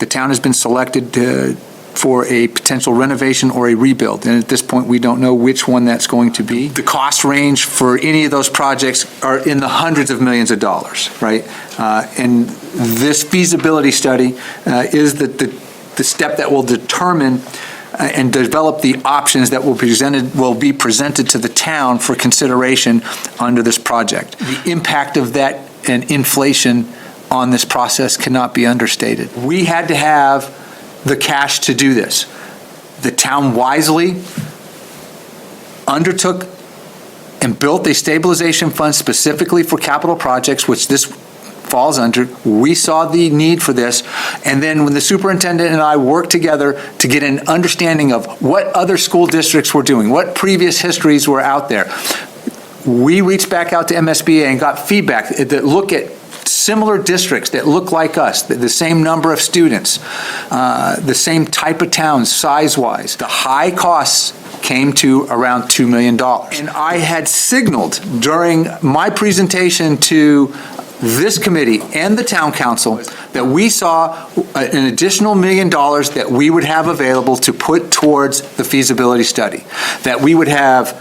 The town has been selected for a potential renovation or a rebuild, and at this point, we don't know which one that's going to be. The cost range for any of those projects are in the hundreds of millions of dollars, right? And this feasibility study is the step that will determine and develop the options that will be presented to the town for consideration under this project. The impact of that and inflation on this process cannot be understated. We had to have the cash to do this. The town wisely undertook and built a stabilization fund specifically for capital projects, which this falls under. We saw the need for this, and then when the superintendent and I worked together to get an understanding of what other school districts were doing, what previous histories were out there, we reached back out to MSBA and got feedback that look at similar districts that look like us, the same number of students, the same type of towns size-wise. The high costs came to around $2 million. And I had signaled during my presentation to this committee and the town council that we saw an additional $1 million that we would have available to put towards the feasibility study, that we would have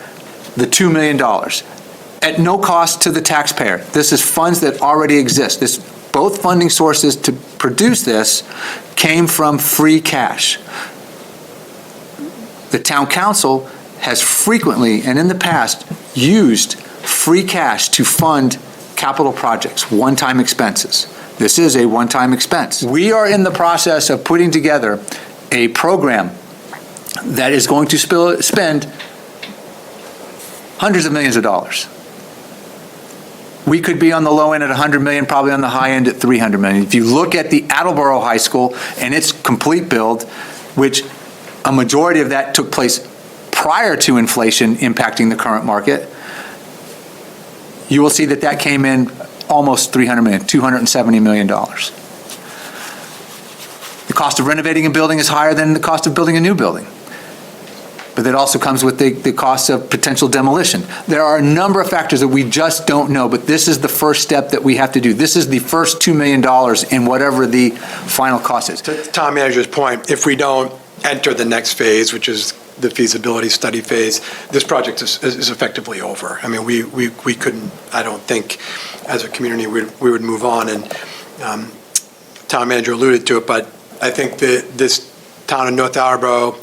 the $2 million at no cost to the taxpayer. This is funds that already exist. Both funding sources to produce this came from free cash. The town council has frequently and in the past used free cash to fund capital projects, one-time expenses. This is a one-time expense. We are in the process of putting together a program that is going to spend hundreds of millions of dollars. We could be on the low end at 100 million, probably on the high end at 300 million. If you look at the Attleboro High School and its complete build, which a majority of that took place prior to inflation impacting the current market, you will see that that came in almost 300 million, $270 million. The cost of renovating a building is higher than the cost of building a new building. But that also comes with the cost of potential demolition. There are a number of factors that we just don't know, but this is the first step that we have to do. This is the first $2 million in whatever the final cost is. To Tom Manager's point, if we don't enter the next phase, which is the feasibility study phase, this project is effectively over. I mean, we couldn't, I don't think, as a community, we would move on. And Town Manager alluded to it, but I think that this town of North Attleboro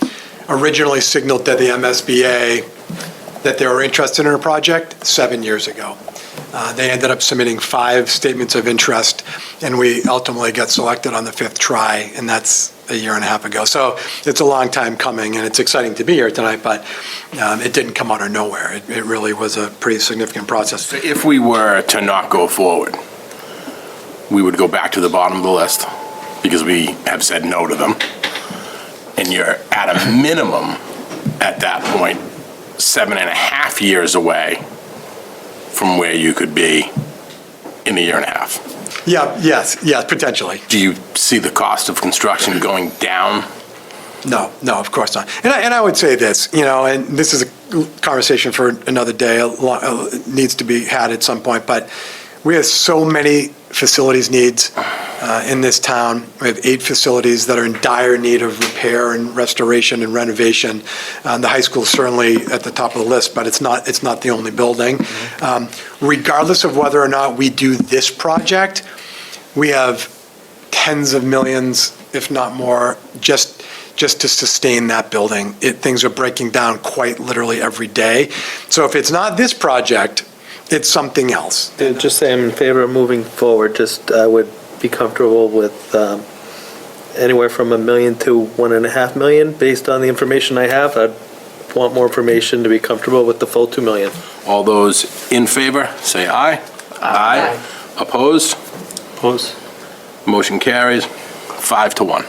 originally signaled to the MSBA that they were interested in a project 7 years ago. They ended up submitting 5 statements of interest, and we ultimately got selected on the 5th try, and that's a year and a half ago. So it's a long time coming, and it's exciting to be here tonight, but it didn't come out of nowhere. It really was a pretty significant process. If we were to not go forward, we would go back to the bottom of the list because we have said no to them. And you're at a minimum at that point 7.5 years away from where you could be in a year and a half. Yeah, yes, potentially. Do you see the cost of construction going down? No, of course not. And I would say this, and this is a conversation for another day, needs to be had at some point, but we have so many facilities needs in this town. We have 8 facilities that are in dire need of repair and restoration and renovation. The high school is certainly at the top of the list, but it's not the only building. Regardless of whether or not we do this project, we have tens of millions, if not more, just to sustain that building. Things are breaking down quite literally every day. So if it's not this project, it's something else. Just say I'm in favor of moving forward. Just I would be comfortable with anywhere from $1 million to $1.5 million based on the information I have. I'd want more information to be comfortable with the full $2 million. All those in favor, say aye. Aye. Opposed? Opposed. Motion carries 5-1.